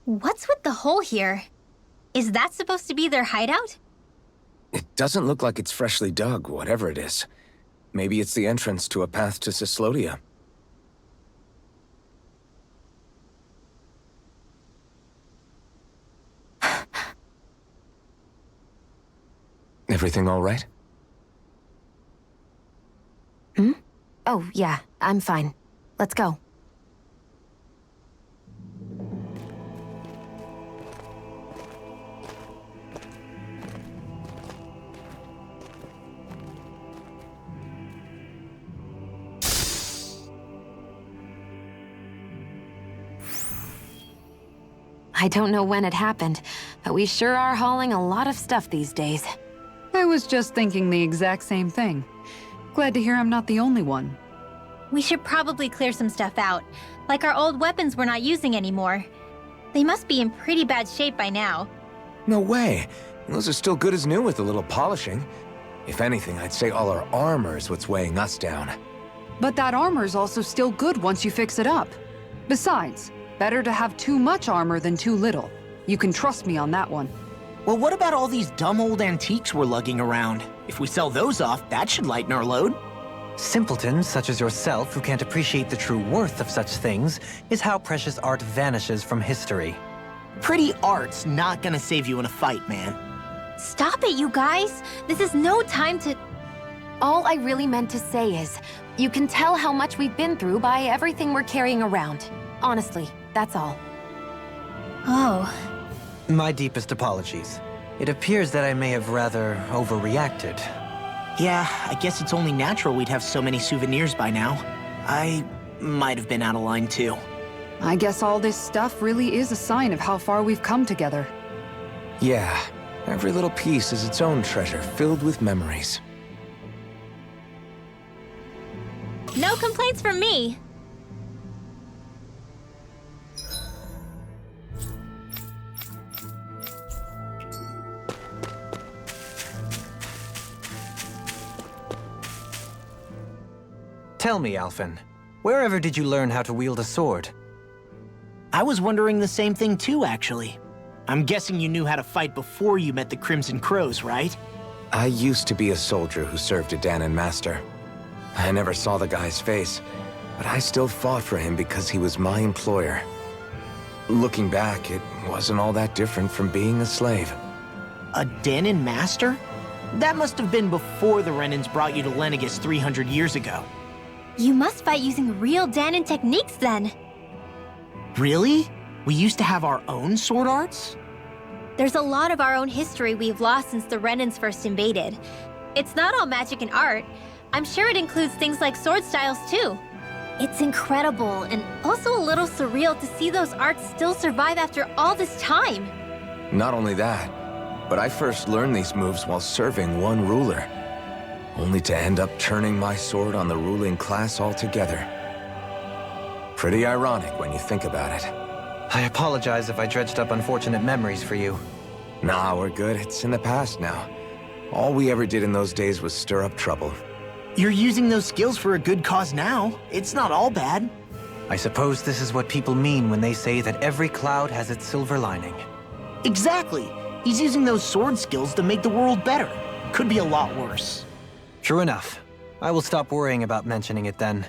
What's with the hole here? Is that supposed to be their hideout? It doesn't look like it's freshly dug, whatever it is. Maybe it's the entrance to a path to Cyslodia. Everything all right? Hmm? Oh, yeah, I'm fine. Let's go. I don't know when it happened, but we sure are hauling a lot of stuff these days. I was just thinking the exact same thing. Glad to hear I'm not the only one. We should probably clear some stuff out, like our old weapons we're not using anymore. They must be in pretty bad shape by now. No way. Those are still good as new with a little polishing. If anything, I'd say all our armor is what's weighing us down. But that armor's also still good once you fix it up. Besides, better to have too much armor than too little. You can trust me on that one. Well, what about all these dumb old antiques we're lugging around? If we sell those off, that should lighten our load. Simpletons such as yourself who can't appreciate the true worth of such things is how precious art vanishes from history. Pretty art's not gonna save you in a fight, man. Stop it, you guys! This is no time to... All I really meant to say is, you can tell how much we've been through by everything we're carrying around. Honestly, that's all. Oh. My deepest apologies. It appears that I may have rather overreacted. Yeah, I guess it's only natural we'd have so many souvenirs by now. I might have been out of line too. I guess all this stuff really is a sign of how far we've come together. Yeah, every little piece is its own treasure filled with memories. No complaints from me! Tell me, Alphen, wherever did you learn how to wield a sword? I was wondering the same thing too, actually. I'm guessing you knew how to fight before you met the Crimson Crows, right? I used to be a soldier who served a Danon master. I never saw the guy's face, but I still fought for him because he was my employer. Looking back, it wasn't all that different from being a slave. A Danon master? That must have been before the Renans brought you to Lenegis 300 years ago. You must fight using real Danon techniques then. Really? We used to have our own sword arts? There's a lot of our own history we've lost since the Renans first invaded. It's not all magic and art. I'm sure it includes things like sword styles too. It's incredible and also a little surreal to see those arts still survive after all this time. Not only that, but I first learned these moves while serving one ruler, only to end up turning my sword on the ruling class altogether. Pretty ironic when you think about it. I apologize if I dredged up unfortunate memories for you. Nah, we're good. It's in the past now. All we ever did in those days was stir up trouble. You're using those skills for a good cause now. It's not all bad. I suppose this is what people mean when they say that every cloud has its silver lining. Exactly. He's using those sword skills to make the world better. Could be a lot worse. True enough. I will stop worrying about mentioning it then.